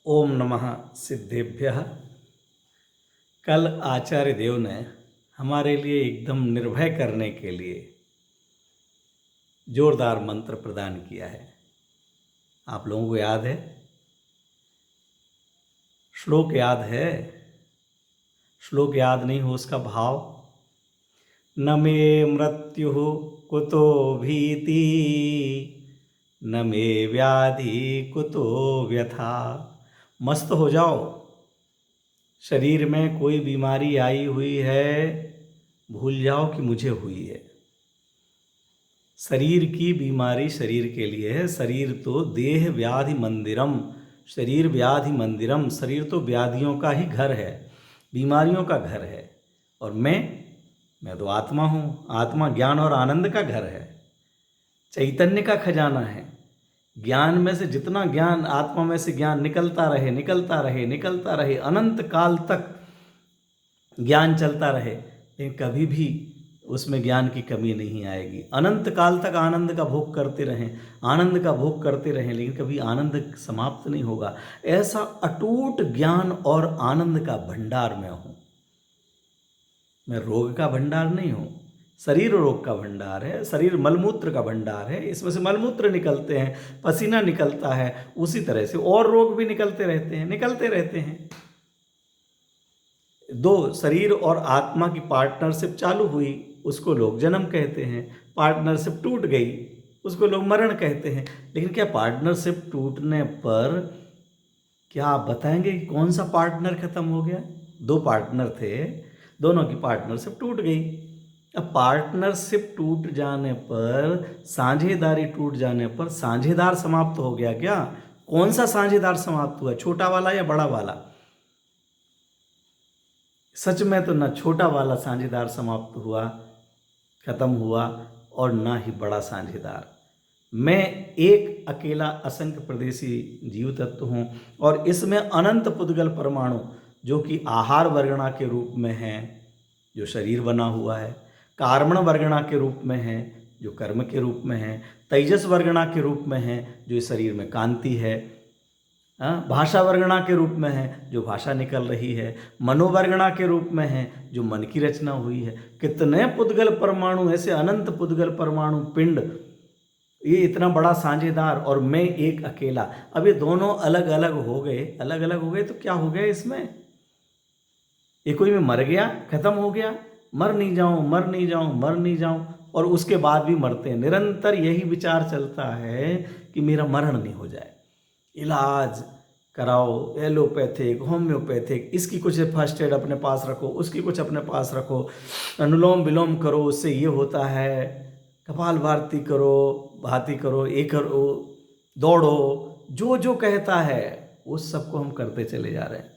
ओम नमः सिद्धेभ्यः। कल आचार्य देव ने हमारे लिए एकदम निर्भय करने के लिए जोरदार मंत्र प्रदान किया है। आप लोगों को याद है? श्लोक याद है? श्लोक याद नहीं हो उसका भाव? न मे मृत्यु कुतो भीति, न मे व्याधि कुतो व्यथा। मस्त हो जाओ। शरीर में कोई बीमारी आई हुई है, भूल जाओ कि मुझे हुई है। शरीर की बीमारी शरीर के लिए है। शरीर तो देह व्याधि मंदिरम, शरीर व्याधि मंदिरम। शरीर तो व्याधियों का ही घर है, बीमारियों का घर है। और मैं तो आत्मा हूँ। आत्मा ज्ञान और आनंद का घर है, चैतन्य का खजाना है। ज्ञान में से जितना ज्ञान, आत्मा में से ज्ञान निकलता रहे, निकलता रहे, निकलता रहे, अनंत काल तक ज्ञान चलता रहे, लेकिन कभी भी उसमें ज्ञान की कमी नहीं आएगी। अनंत काल तक आनंद का भोग करते रहें, आनंद का भोग करते रहें, लेकिन कभी आनंद समाप्त नहीं होगा। ऐसा अटूट ज्ञान और आनंद का भंडार मैं हूँ। मैं रोग का भंडार नहीं हूँ। शरीर रोग का भंडार है, शरीर मलमूत्र का भंडार है। इसमें से मलमूत्र निकलते हैं, पसीना निकलता है, उसी तरह से और रोग भी निकलते रहते हैं, निकलते रहते हैं। दो शरीर और आत्मा की पार्टनरशिप चालू हुई, उसको लोग जन्म कहते हैं। पार्टनरशिप टूट गई, उसको लोग मरण कहते हैं। लेकिन क्या पार्टनरशिप टूटने पर क्या आप बताएंगे कि कौन सा पार्टनर खत्म हो गया? दो पार्टनर थे, दोनों की पार्टनरशिप टूट गई। अब पार्टनरशिप टूट जाने पर, साझेदारी टूट जाने पर साझेदार समाप्त हो गया क्या? कौन सा साझेदार समाप्त हुआ, छोटा वाला या बड़ा वाला? सच में तो न छोटा वाला साझेदार समाप्त हुआ, खत्म हुआ, और ना ही बड़ा साझेदार। मैं एक अकेला असंख्य प्रदेशी जीव तत्व हूँ, और इसमें अनंत पुद्गल परमाणु जो कि आहार वर्गणा के रूप में हैं, जो शरीर बना हुआ है, कार्मण वर्गणा के रूप में है, जो कर्म के रूप में है, तेजस वर्गणा के रूप में है, जो इस शरीर में कांति है, भाषा वर्गणा के रूप में है, जो भाषा निकल रही है, मनोवर्गणा के रूप में है, जो मन की रचना हुई है। कितने पुद्गल परमाणु, ऐसे अनंत पुद्गल परमाणु पिंड, ये इतना बड़ा साझेदार, और मैं एक अकेला। अब ये दोनों अलग अलग हो गए, अलग अलग हो गए तो क्या हो गया इसमें? ये कोई में मर गया, खत्म हो गया, मर नहीं जाऊं, मर नहीं जाऊं, मर नहीं जाऊं, और उसके बाद भी मरते हैं। निरंतर यही विचार चलता है कि मेरा मरण नहीं हो जाए। इलाज कराओ, एलोपैथिक, होम्योपैथिक, इसकी कुछ फर्स्ट एड अपने पास रखो, उसकी कुछ अपने पास रखो, अनुलोम विलोम करो, उससे ये होता है, कपाल भारती करो, भाती करो, ये करो, दौड़ो, जो जो कहता है उस सबको हम करते चले जा रहे हैं।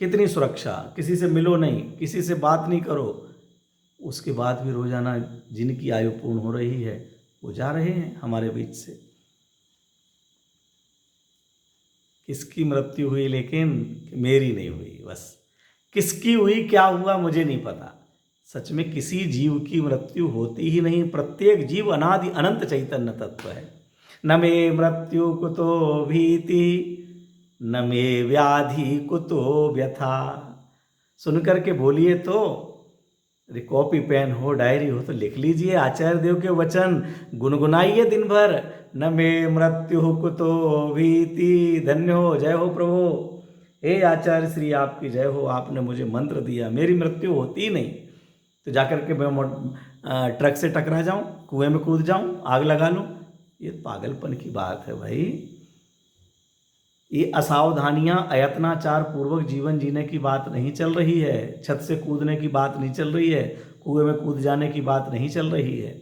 कितनी सुरक्षा, किसी से मिलो नहीं, किसी से बात नहीं करो, उसके बाद भी रोजाना जिनकी आयु पूर्ण हो रही है वो जा रहे हैं हमारे बीच से। किसकी मृत्यु हुई, लेकिन मेरी नहीं हुई। बस किसकी हुई, क्या हुआ, मुझे नहीं पता। सच में किसी जीव की मृत्यु होती ही नहीं। प्रत्येक जीव अनादि अनंत चैतन्य तत्व है। न मे मृत्यु कुतो भीति, न मे व्याधि कुतो व्यथा। सुनकर के बोलिए तो, अरे कॉपी पेन हो, डायरी हो तो लिख लीजिए आचार्य देव के वचन, गुनगुनाइए दिन भर। न मे मृत्यु कुतो भीति। धन्य हो, जय हो प्रभु। हे आचार्य श्री आपकी जय हो, आपने मुझे मंत्र दिया। मेरी मृत्यु होती ही नहीं तो जाकर के मैं ट्रक से टकरा जाऊं, कुएं में कूद जाऊं, आग लगा लूं, ये पागलपन की बात है भाई। ये असावधानियां, अयत्नाचार पूर्वक जीवन जीने की बात नहीं चल रही है। छत से कूदने की बात नहीं चल रही है, कुएं में कूद जाने की बात नहीं चल रही है।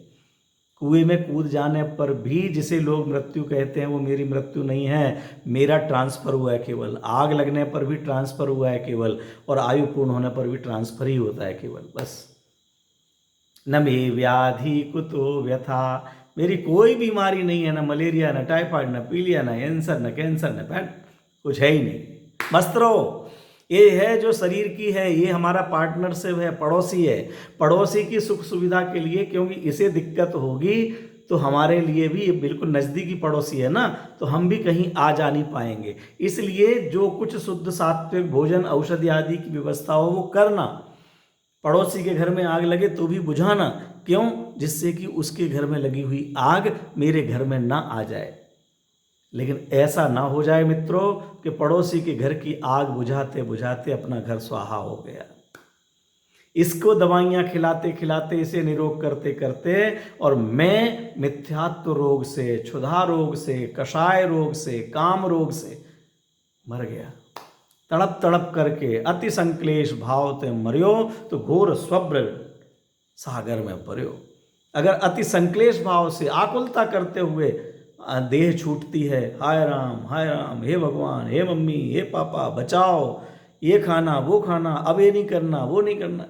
कुएं में कूद जाने पर भी जिसे लोग मृत्यु कहते हैं, वो मेरी मृत्यु नहीं है, मेरा ट्रांसफर हुआ है केवल। आग लगने पर भी ट्रांसफर हुआ है केवल, और आयु पूर्ण होने पर भी ट्रांसफर ही होता है केवल, बस। न मे व्याधि कुतो व्यथा। मेरी कोई बीमारी नहीं है, न मलेरिया, न टाइफाइड, न पीलिया, न कैंसर, न कैंसर, न पैट, कुछ है ही नहीं। मस्त रहो। ये है जो शरीर की है, ये हमारा पार्टनरशिप है, पड़ोसी है। पड़ोसी की सुख सुविधा के लिए, क्योंकि इसे दिक्कत होगी तो हमारे लिए भी ये बिल्कुल नज़दीकी पड़ोसी है ना, तो हम भी कहीं आ जा नहीं पाएंगे। इसलिए जो कुछ शुद्ध सात्विक भोजन औषधि आदि की व्यवस्था हो वो करना। पड़ोसी के घर में आग लगे तो भी बुझाना, क्यों? जिससे कि उसके घर में लगी हुई आग मेरे घर में ना आ जाए। लेकिन ऐसा ना हो जाए मित्रों कि पड़ोसी के घर की आग बुझाते बुझाते अपना घर स्वाहा हो गया। इसको दवाइयाँ खिलाते खिलाते, इसे निरोग करते करते, और मैं मिथ्यात्व रोग से, क्षुधा रोग से, कषाय रोग से, काम रोग से मर गया। तड़प तड़प करके अति संक्लेश भाव ते मरियो, तो घोर स्वब्र सागर में पर्यो। अगर अति संक्लेश भाव से आकुलता करते हुए देह छूटती है, हाय राम, हे भगवान, हे मम्मी, हे पापा बचाओ, ये खाना वो खाना, अब ये नहीं करना वो नहीं करना,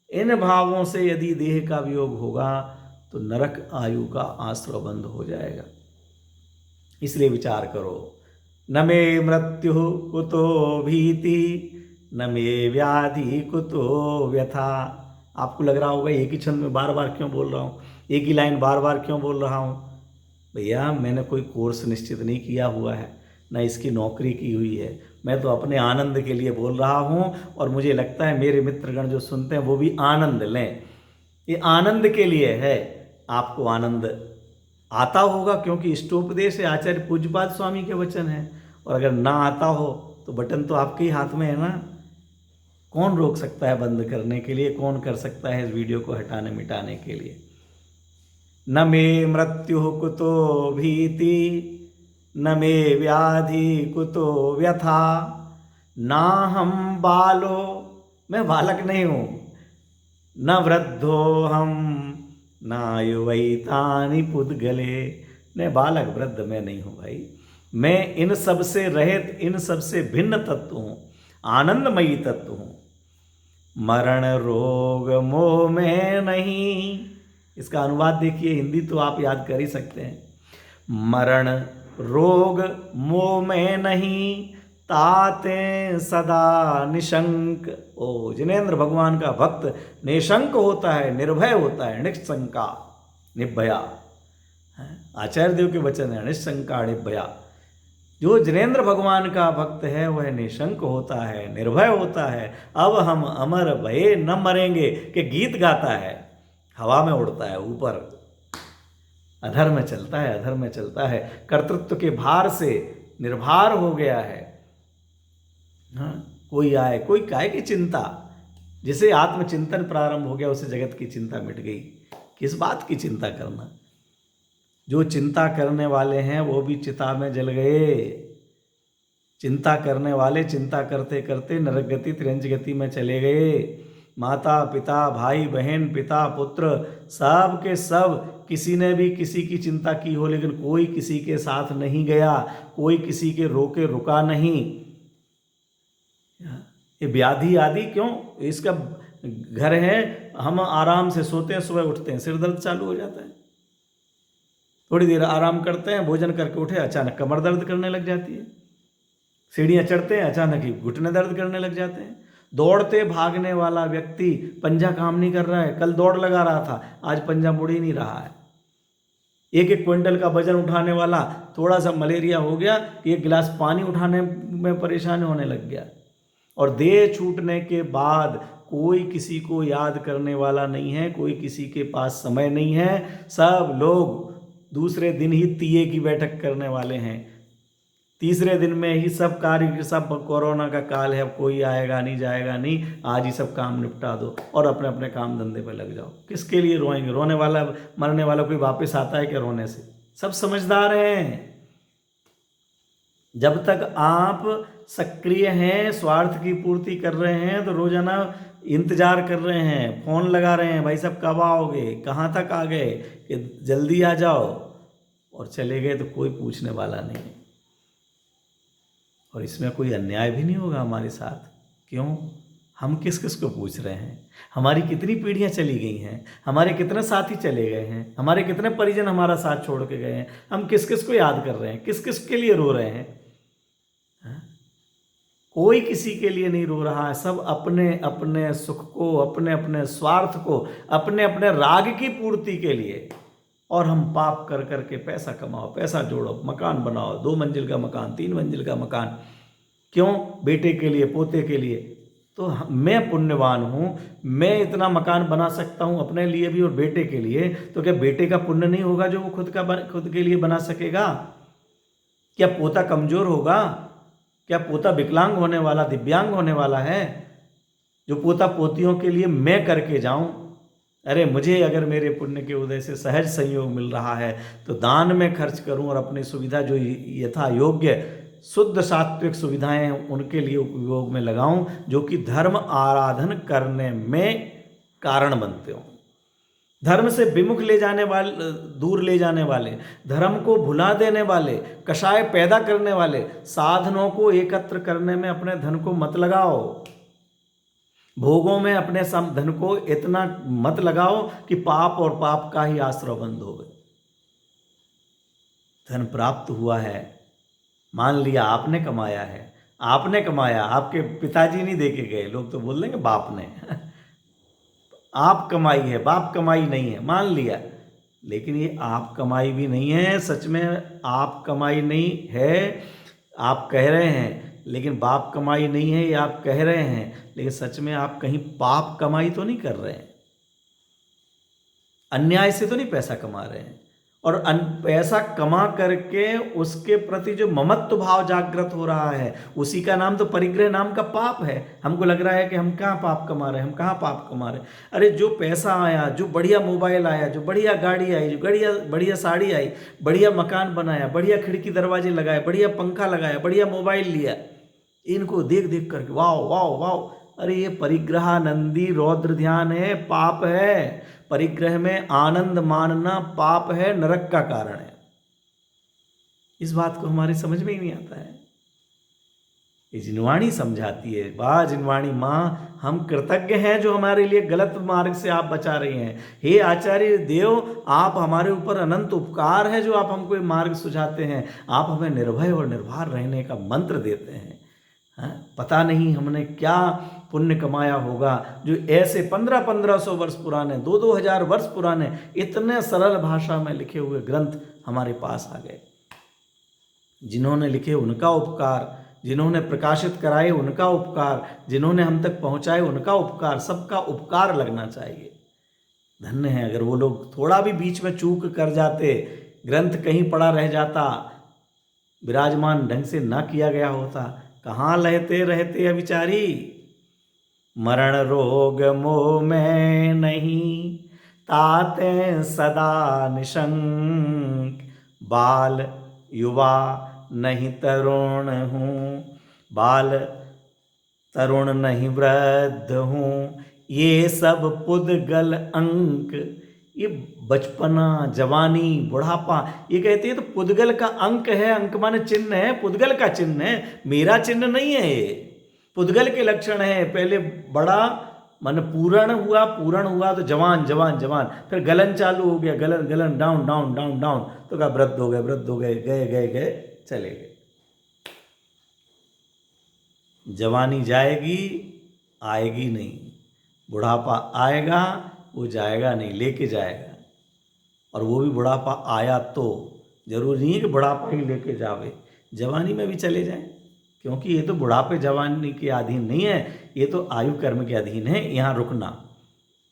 इन भावों से यदि देह का वियोग होगा तो नरक आयु का आश्रय बंद हो जाएगा। इसलिए विचार करो, न मे मृत्यु कुतो भीति, न मे व्याधि कुतो व्यथा। आपको लग रहा होगा एक ही छंद में बार बार क्यों बोल रहा हूँ, एक ही लाइन बार बार क्यों बोल रहा हूँ। भैया मैंने कोई कोर्स निश्चित नहीं किया हुआ है, न इसकी नौकरी की हुई है, मैं तो अपने आनंद के लिए बोल रहा हूँ, और मुझे लगता है मेरे मित्रगण जो सुनते हैं वो भी आनंद लें। ये आनंद के लिए है, आपको आनंद आता होगा क्योंकि इष्टोपदेश है, आचार्य पूज्यपाद स्वामी के वचन हैं। और अगर ना आता हो तो बटन तो आपके ही हाथ में है ना, कौन रोक सकता है बंद करने के लिए, कौन कर सकता है इस वीडियो को हटाने मिटाने के लिए। न मे मृत्यु कुतो भीति, न मे व्याधि कुतो व्यथा, ना हम बालो, मैं बालक नहीं हूँ, न वृद्धो हम, ना युवैतानि पुद्गले, मैं बालक वृद्ध मैं नहीं हूँ भाई, मैं इन सब से रहित, इन सब से भिन्न तत्व हूँ, आनंदमयी तत्व हूँ। मरण रोग मोह में नहीं, इसका अनुवाद देखिए, हिंदी तो आप याद कर ही सकते हैं। मरण रोग मोह में नहीं, ताते सदा निशंक। ओ जिनेंद्र भगवान का भक्त निशंक होता है, निर्भय होता है, निशंका निर्भया। आचार्य देव के वचन है, निशंका निर्भया। जो जिनेंद्र भगवान का भक्त है वह निशंक होता है, निर्भय होता है। अब हम अमर भये न मरेंगे के गीत गाता है, हवा में उड़ता है ऊपर, अधर में चलता है, अधर में चलता है, कर्तृत्व के भार से निर्भर हो गया है। हाँ, कोई आए कोई काय की चिंता, जिसे आत्मचिंतन प्रारंभ हो गया उसे जगत की चिंता मिट गई। किस बात की चिंता करना, जो चिंता करने वाले हैं वो भी चिता में जल गए। चिंता करने वाले चिंता करते करते नरक गति त्रिंज गति में चले गए। माता पिता भाई बहन पिता पुत्र सब के सब, किसी ने भी किसी की चिंता की हो लेकिन कोई किसी के साथ नहीं गया, कोई किसी के रोके रुका नहीं। ये व्याधि आदि क्यों, इसका घर है, हम आराम से सोते हैं, सुबह उठते हैं सिर दर्द चालू हो जाता है, थोड़ी देर आराम करते हैं, भोजन करके उठे अचानक कमर दर्द करने लग जाती है, सीढ़ियाँ चढ़ते हैं अचानक ही घुटने दर्द करने लग जाते हैं। दौड़ते भागने वाला व्यक्ति पंजा काम नहीं कर रहा है, कल दौड़ लगा रहा था आज पंजा मुड़ ही नहीं रहा है। एक एक क्विंटल का वजन उठाने वाला थोड़ा सा मलेरिया हो गया, एक गिलास पानी उठाने में परेशान होने लग गया। और देह छूटने के बाद कोई किसी को याद करने वाला नहीं है, कोई किसी के पास समय नहीं है, सब लोग दूसरे दिन ही तीये की बैठक करने वाले हैं, तीसरे दिन में ही सब कार्य, सब कोरोना का काल है, अब कोई आएगा नहीं जाएगा नहीं, आज ही सब काम निपटा दो और अपने अपने काम धंधे पर लग जाओ। किसके लिए रोएंगे, रोने वाला मरने वाला कोई वापस आता है क्या रोने से? सब समझदार हैं। जब तक आप सक्रिय हैं, स्वार्थ की पूर्ति कर रहे हैं, तो रोजाना इंतजार कर रहे हैं, फोन लगा रहे हैं, भाई साहब कब आओगे, कहाँ तक आ गए, कि जल्दी आ जाओ, और चले गए तो कोई पूछने वाला नहीं। और इसमें कोई अन्याय भी नहीं होगा हमारे साथ। क्यों? हम किस किस को पूछ रहे हैं? हमारी कितनी पीढ़ियां चली गई हैं, हमारे कितने साथी चले गए हैं, हमारे कितने परिजन हमारा साथ छोड़ के गए हैं, हम किस किस को याद कर रहे हैं, किस किस के लिए रो रहे हैं? कोई किसी के लिए नहीं रो रहा है, सब अपने अपने सुख को, अपने अपने स्वार्थ को, अपने अपने राग की पूर्ति के लिए, और हम पाप कर करके पैसा कमाओ, पैसा जोड़ो, मकान बनाओ, 2 मंजिल का मकान, 3 मंजिल का मकान, क्यों? बेटे के लिए, पोते के लिए। तो मैं पुण्यवान हूँ, मैं इतना मकान बना सकता हूँ अपने लिए भी और बेटे के लिए, तो क्या बेटे का पुण्य नहीं होगा जो वो खुद के लिए बना सकेगा? क्या पोता कमजोर होगा? क्या पोता विकलांग होने वाला, दिव्यांग होने वाला है जो पोता पोतियों के लिए मैं करके जाऊं? अरे मुझे अगर मेरे पुण्य के उदय से सहज संयोग मिल रहा है तो दान में खर्च करूं और अपनी सुविधा जो यथा योग्य शुद्ध सात्विक सुविधाएं उनके लिए उपयोग में लगाऊं, जो कि धर्म आराधन करने में कारण बनते हों। धर्म से विमुख ले जाने वाले, दूर ले जाने वाले, धर्म को भुला देने वाले, कषाय पैदा करने वाले साधनों को एकत्र करने में अपने धन को मत लगाओ। भोगों में अपने धन को इतना मत लगाओ कि पाप और पाप का ही आश्रय बंद हो गए। धन प्राप्त हुआ है, मान लिया आपने कमाया है, आपने कमाया, आपके पिताजी नहीं देके गए, लोग तो बोल देंगे बाप ने आप कमाई है, बाप कमाई नहीं है, मान लिया, लेकिन ये आप कमाई भी नहीं है, सच में आप कमाई नहीं है। आप कह रहे हैं लेकिन बाप कमाई नहीं है, ये आप कह रहे हैं लेकिन सच में आप कहीं पाप कमाई तो नहीं कर रहे हैं, अन्याय से तो नहीं पैसा कमा रहे हैं। और पैसा कमा करके उसके प्रति जो ममत्व भाव जागृत हो रहा है, उसी का नाम तो परिग्रह नाम का पाप है। हमको लग रहा है कि हम कहाँ पाप कमा रहे हैं, हम कहाँ पाप कमा रहे हैं। अरे जो पैसा आया, जो बढ़िया मोबाइल आया, जो बढ़िया गाड़ी आई, जो बढ़िया साड़ी आई, बढ़िया मकान बनाया, बढ़िया खिड़की दरवाजे लगाए, बढ़िया पंखा लगाया, बढ़िया मोबाइल लिया, इनको देख देख करके वाह वाह वाह, अरे ये परिग्रहानंदी रौद्र ध्यान है, पाप है। परिग्रह में आनंद मानना पाप है, नरक का कारण है। इस बात को हमारी समझ में ही नहीं आता है। ये जिनवाणी समझाती है, वाह जिनवाणी माँ, हम कृतज्ञ हैं जो हमारे लिए गलत मार्ग से आप बचा रही हैं। हे आचार्य देव, आप हमारे ऊपर अनंत उपकार है जो आप हमको ये मार्ग सुझाते हैं। आप हमें निर्भय और निर्भर रहने का मंत्र देते हैं। पता नहीं हमने क्या पुण्य कमाया होगा जो ऐसे 1500 वर्ष पुराने, 2000 वर्ष पुराने इतने सरल भाषा में लिखे हुए ग्रंथ हमारे पास आ गए। जिन्होंने लिखे उनका उपकार, जिन्होंने प्रकाशित कराए उनका उपकार, जिन्होंने हम तक पहुंचाए उनका उपकार, सबका उपकार लगना चाहिए। धन्य है अगर वो लोग थोड़ा भी बीच में चूक कर जाते, ग्रंथ कहीं पड़ा रह जाता, विराजमान ढंग से ना किया गया होता, कहाँ रहते रहते अविचारी। मरण रोग मोह में नहीं, ताते सदा निशंक, बाल युवा नहीं तरुण हूँ, बाल तरुण नहीं वृद्ध हूँ, ये सब पुद्गल अंक। ये बचपना, जवानी, बुढ़ापा, ये कहते हैं तो पुद्गल का अंक है। अंक माने चिन्ह है, पुद्गल का चिन्ह है, मेरा चिन्ह नहीं है। ये पुद्गल के लक्षण है। पहले बड़ा मन पूर्ण हुआ तो जवान जवान जवान, फिर गलन चालू हो गया, गलन गलन, डाउन डाउन डाउन डाउन, तो कहा वृद्ध हो गए, गए गए गए चले गए। जवानी जाएगी, आएगी नहीं, बुढ़ापा आएगा, वो जाएगा नहीं, लेके जाएगा। और वो भी बुढ़ापा आया तो जरूरी नहीं है कि बुढ़ापा ही लेके जावे, जवानी में भी चले जाएं, क्योंकि ये तो बुढ़ापे जवानी के अधीन नहीं है, ये तो आयु कर्म के अधीन है यहाँ रुकना।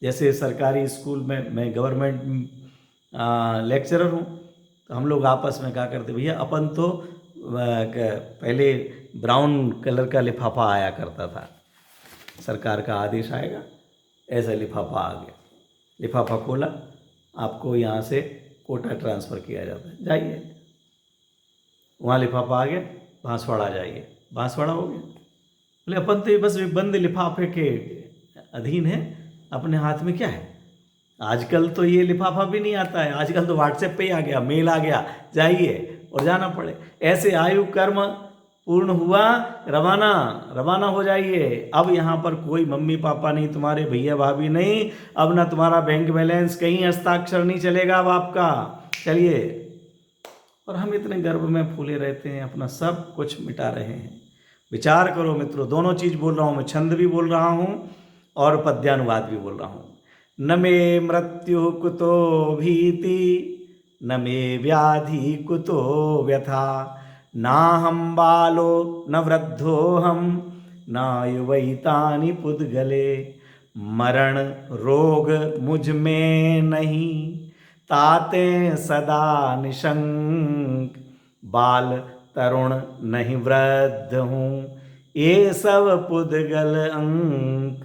जैसे सरकारी स्कूल में मैं गवर्नमेंट लेक्चरर हूँ, तो हम लोग आपस में क्या करते, भैया अपन तो पहले ब्राउन कलर का लिफाफा आया करता था, सरकार का आदेश आएगा, ऐसा लिफाफा आ गया, लिफाफा खोला, आपको यहाँ से कोटा ट्रांसफ़र किया जाता है, जाइए। वहाँ लिफाफा आ गया, बांसवाड़ा जाइए, बांसवाड़ा हो गया। बोले अपन तो ये बस बंद लिफाफे के अधीन है, अपने हाथ में क्या है। आजकल तो ये लिफाफा भी नहीं आता है, आजकल तो व्हाट्सएप पे ही आ गया, मेल आ गया, जाइए और जाना पड़े। ऐसे आयु कर्म पूर्ण हुआ, रवाना हो जाइए। अब यहाँ पर कोई मम्मी पापा नहीं, तुम्हारे भैया भाभी नहीं, अब ना तुम्हारा बैंक बैलेंस, कहीं हस्ताक्षर नहीं चलेगा अब आपका, चलिए। और हम इतने गर्व में फूले रहते हैं, अपना सब कुछ मिटा रहे हैं। विचार करो मित्रों, दोनों चीज़ बोल रहा हूँ मैं, छंद भी बोल रहा हूँ और पद्यानुवाद भी बोल रहा हूँ। न मे मृत्यु कुतो भीति न मे व्याधि कुतो व्यथा, नाहं बालो न वृद्धोऽहं नायुवैतानि पुद्गले, मरण रोग मुझ में नहीं ताते सदा निशंक, बाल तरुण नहीं वृद्ध हूँ ये सब पुद्गल अंक।